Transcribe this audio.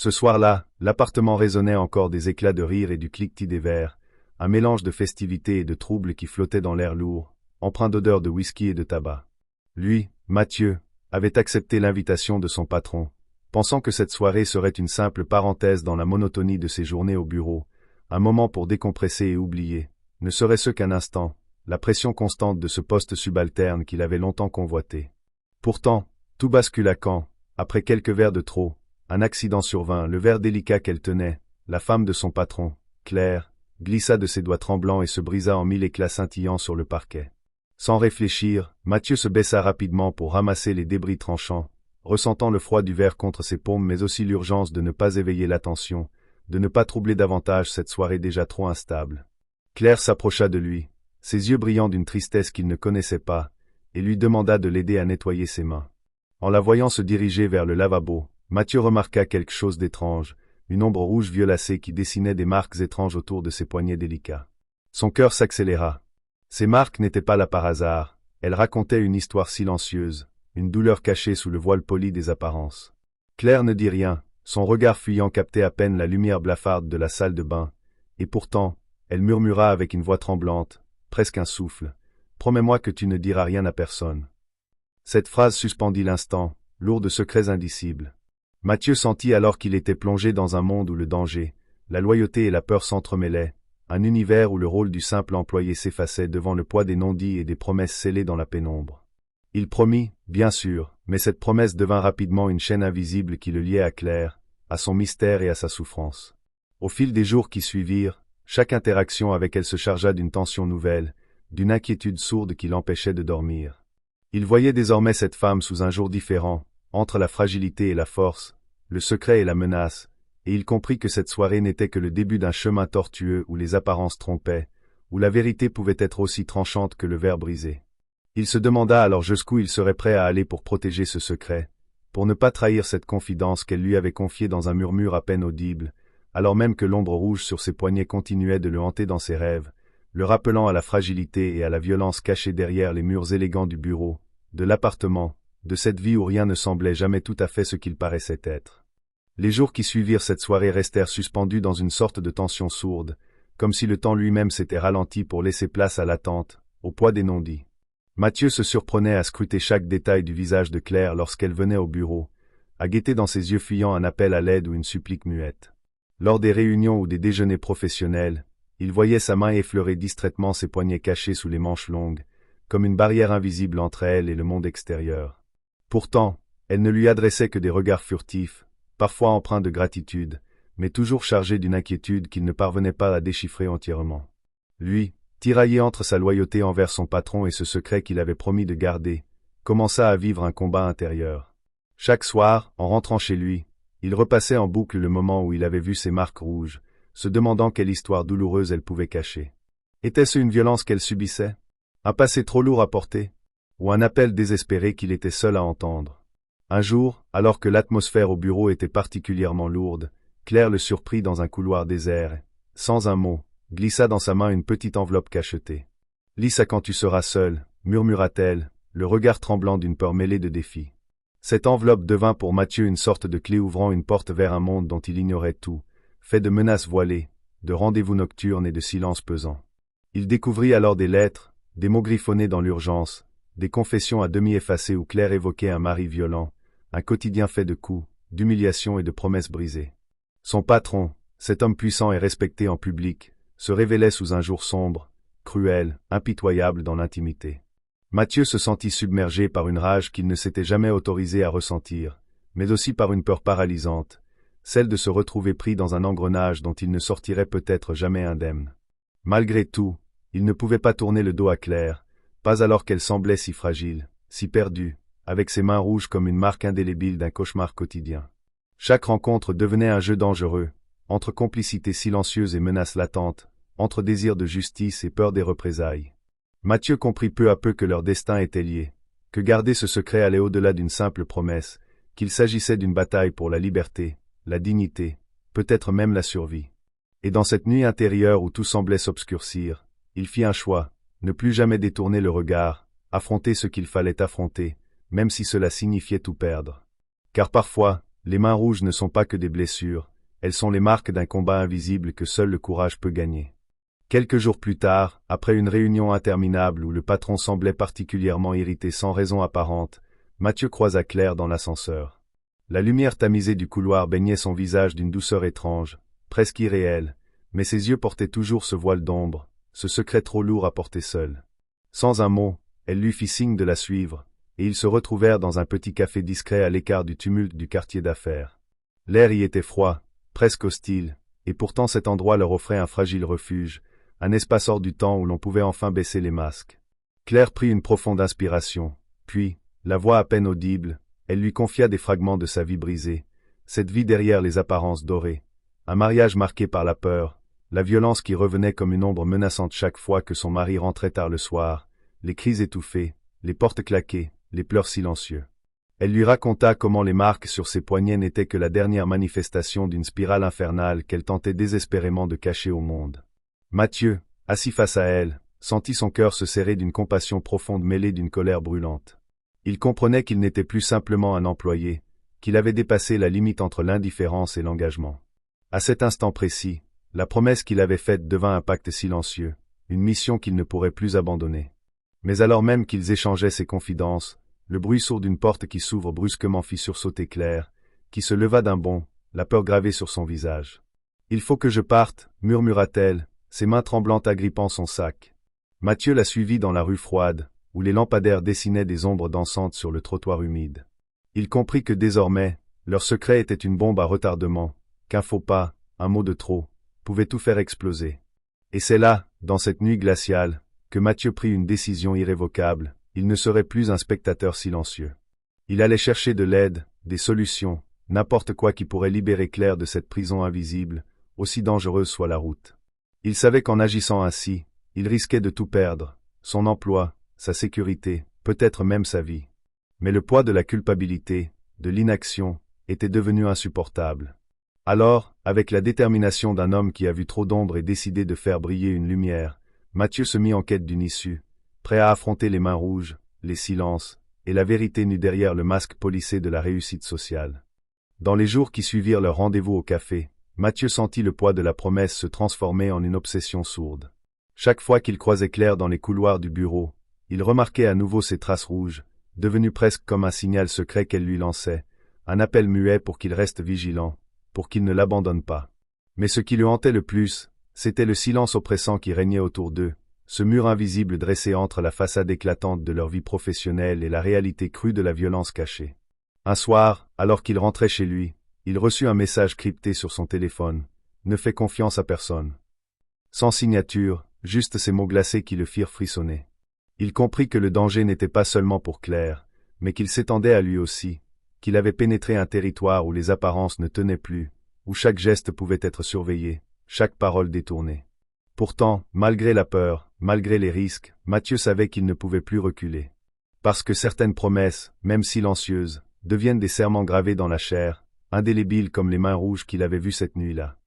Ce soir-là, l'appartement résonnait encore des éclats de rire et du cliquetis des verres, un mélange de festivité et de trouble qui flottait dans l'air lourd, empreint d'odeur de whisky et de tabac. Lui, Mathieu, avait accepté l'invitation de son patron, pensant que cette soirée serait une simple parenthèse dans la monotonie de ses journées au bureau, un moment pour décompresser et oublier, ne serait-ce qu'un instant, la pression constante de ce poste subalterne qu'il avait longtemps convoité. Pourtant, tout bascula quand, après quelques verres de trop, un accident survint. Le verre délicat qu'elle tenait, la femme de son patron, Claire, glissa de ses doigts tremblants et se brisa en 1000 éclats scintillants sur le parquet. Sans réfléchir, Mathieu se baissa rapidement pour ramasser les débris tranchants, ressentant le froid du verre contre ses paumes mais aussi l'urgence de ne pas éveiller l'attention, de ne pas troubler davantage cette soirée déjà trop instable. Claire s'approcha de lui, ses yeux brillant d'une tristesse qu'il ne connaissait pas, et lui demanda de l'aider à nettoyer ses mains. En la voyant se diriger vers le lavabo, Mathieu remarqua quelque chose d'étrange, une ombre rouge violacée qui dessinait des marques étranges autour de ses poignets délicats. Son cœur s'accéléra. Ces marques n'étaient pas là par hasard, elles racontaient une histoire silencieuse, une douleur cachée sous le voile poli des apparences. Claire ne dit rien, son regard fuyant captait à peine la lumière blafarde de la salle de bain, et pourtant, elle murmura avec une voix tremblante, presque un souffle, « Promets-moi que tu ne diras rien à personne. » Cette phrase suspendit l'instant, lourde de secrets indicibles. Mathieu sentit alors qu'il était plongé dans un monde où le danger, la loyauté et la peur s'entremêlaient, un univers où le rôle du simple employé s'effaçait devant le poids des non-dits et des promesses scellées dans la pénombre. Il promit, bien sûr, mais cette promesse devint rapidement une chaîne invisible qui le liait à Claire, à son mystère et à sa souffrance. Au fil des jours qui suivirent, chaque interaction avec elle se chargea d'une tension nouvelle, d'une inquiétude sourde qui l'empêchait de dormir. Il voyait désormais cette femme sous un jour différent, entre la fragilité et la force, le secret et la menace, et il comprit que cette soirée n'était que le début d'un chemin tortueux où les apparences trompaient, où la vérité pouvait être aussi tranchante que le verre brisé. Il se demanda alors jusqu'où il serait prêt à aller pour protéger ce secret, pour ne pas trahir cette confidence qu'elle lui avait confiée dans un murmure à peine audible, alors même que l'ombre rouge sur ses poignets continuait de le hanter dans ses rêves, le rappelant à la fragilité et à la violence cachée derrière les murs élégants du bureau, de l'appartement, de cette vie où rien ne semblait jamais tout à fait ce qu'il paraissait être. Les jours qui suivirent cette soirée restèrent suspendus dans une sorte de tension sourde, comme si le temps lui-même s'était ralenti pour laisser place à l'attente, au poids des non-dits. Mathieu se surprenait à scruter chaque détail du visage de Claire lorsqu'elle venait au bureau, à guetter dans ses yeux fuyants un appel à l'aide ou une supplique muette. Lors des réunions ou des déjeuners professionnels, il voyait sa main effleurer distraitement ses poignets cachés sous les manches longues, comme une barrière invisible entre elle et le monde extérieur. Pourtant, elle ne lui adressait que des regards furtifs, parfois empreints de gratitude, mais toujours chargés d'une inquiétude qu'il ne parvenait pas à déchiffrer entièrement. Lui, tiraillé entre sa loyauté envers son patron et ce secret qu'il avait promis de garder, commença à vivre un combat intérieur. Chaque soir, en rentrant chez lui, il repassait en boucle le moment où il avait vu ces marques rouges, se demandant quelle histoire douloureuse elle pouvait cacher. Était-ce une violence qu'elle subissait? Un passé trop lourd à porter? Ou un appel désespéré qu'il était seul à entendre? Un jour, alors que l'atmosphère au bureau était particulièrement lourde, Claire le surprit dans un couloir désert et, sans un mot, glissa dans sa main une petite enveloppe cachetée. « Lis ça quand tu seras seul, » murmura-t-elle, le regard tremblant d'une peur mêlée de défi. Cette enveloppe devint pour Mathieu une sorte de clé ouvrant une porte vers un monde dont il ignorait tout, fait de menaces voilées, de rendez-vous nocturnes et de silences pesants. Il découvrit alors des lettres, des mots griffonnés dans l'urgence, des confessions à demi effacées où Claire évoquait un mari violent, un quotidien fait de coups, d'humiliations et de promesses brisées. Son patron, cet homme puissant et respecté en public, se révélait sous un jour sombre, cruel, impitoyable dans l'intimité. Mathieu se sentit submergé par une rage qu'il ne s'était jamais autorisé à ressentir, mais aussi par une peur paralysante, celle de se retrouver pris dans un engrenage dont il ne sortirait peut-être jamais indemne. Malgré tout, il ne pouvait pas tourner le dos à Claire, pas alors qu'elle semblait si fragile, si perdue, avec ses mains rouges comme une marque indélébile d'un cauchemar quotidien. Chaque rencontre devenait un jeu dangereux, entre complicité silencieuse et menaces latentes, entre désir de justice et peur des représailles. Mathieu comprit peu à peu que leur destin était lié, que garder ce secret allait au-delà d'une simple promesse, qu'il s'agissait d'une bataille pour la liberté, la dignité, peut-être même la survie. Et dans cette nuit intérieure où tout semblait s'obscurcir, il fit un choix, ne plus jamais détourner le regard, affronter ce qu'il fallait affronter, même si cela signifiait tout perdre. Car parfois, les mains rouges ne sont pas que des blessures, elles sont les marques d'un combat invisible que seul le courage peut gagner. Quelques jours plus tard, après une réunion interminable où le patron semblait particulièrement irrité sans raison apparente, Mathieu croisa Claire dans l'ascenseur. La lumière tamisée du couloir baignait son visage d'une douceur étrange, presque irréelle, mais ses yeux portaient toujours ce voile d'ombre, ce secret trop lourd à porter seul. Sans un mot, elle lui fit signe de la suivre, et ils se retrouvèrent dans un petit café discret à l'écart du tumulte du quartier d'affaires. L'air y était froid, presque hostile, et pourtant cet endroit leur offrait un fragile refuge, un espace hors du temps où l'on pouvait enfin baisser les masques. Claire prit une profonde inspiration, puis, la voix à peine audible, elle lui confia des fragments de sa vie brisée, cette vie derrière les apparences dorées, un mariage marqué par la peur, la violence qui revenait comme une ombre menaçante chaque fois que son mari rentrait tard le soir, les cris étouffés, les portes claquées, les pleurs silencieux. Elle lui raconta comment les marques sur ses poignets n'étaient que la dernière manifestation d'une spirale infernale qu'elle tentait désespérément de cacher au monde. Mathieu, assis face à elle, sentit son cœur se serrer d'une compassion profonde mêlée d'une colère brûlante. Il comprenait qu'il n'était plus simplement un employé, qu'il avait dépassé la limite entre l'indifférence et l'engagement. À cet instant précis, la promesse qu'il avait faite devint un pacte silencieux, une mission qu'il ne pourrait plus abandonner. Mais alors même qu'ils échangeaient ces confidences, le bruit sourd d'une porte qui s'ouvre brusquement fit sursauter Claire, qui se leva d'un bond, la peur gravée sur son visage. « Il faut que je parte » murmura-t-elle, ses mains tremblantes agrippant son sac. Mathieu la suivit dans la rue froide, où les lampadaires dessinaient des ombres dansantes sur le trottoir humide. Il comprit que désormais, leur secret était une bombe à retardement, qu'un faux pas, un mot de trop, pouvait tout faire exploser. Et c'est là, dans cette nuit glaciale, que Mathieu prit une décision irrévocable, il ne serait plus un spectateur silencieux. Il allait chercher de l'aide, des solutions, n'importe quoi qui pourrait libérer Claire de cette prison invisible, aussi dangereuse soit la route. Il savait qu'en agissant ainsi, il risquait de tout perdre, son emploi, sa sécurité, peut-être même sa vie. Mais le poids de la culpabilité, de l'inaction, était devenu insupportable. Alors, avec la détermination d'un homme qui a vu trop d'ombre et décidé de faire briller une lumière, Mathieu se mit en quête d'une issue, prêt à affronter les mains rouges, les silences, et la vérité nue derrière le masque polissé de la réussite sociale. Dans les jours qui suivirent leur rendez-vous au café, Mathieu sentit le poids de la promesse se transformer en une obsession sourde. Chaque fois qu'il croisait Claire dans les couloirs du bureau, il remarquait à nouveau ses traces rouges, devenues presque comme un signal secret qu'elle lui lançait, un appel muet pour qu'il reste vigilant, pour qu'il ne l'abandonne pas. Mais ce qui le hantait le plus, c'était le silence oppressant qui régnait autour d'eux, ce mur invisible dressé entre la façade éclatante de leur vie professionnelle et la réalité crue de la violence cachée. Un soir, alors qu'il rentrait chez lui, il reçut un message crypté sur son téléphone. « Ne fais confiance à personne. » Sans signature, juste ces mots glacés qui le firent frissonner. Il comprit que le danger n'était pas seulement pour Claire, mais qu'il s'étendait à lui aussi, qu'il avait pénétré un territoire où les apparences ne tenaient plus, où chaque geste pouvait être surveillé, chaque parole détournée. Pourtant, malgré la peur, malgré les risques, Mathieu savait qu'il ne pouvait plus reculer. Parce que certaines promesses, même silencieuses, deviennent des serments gravés dans la chair, indélébiles comme les mains rouges qu'il avait vues cette nuit-là.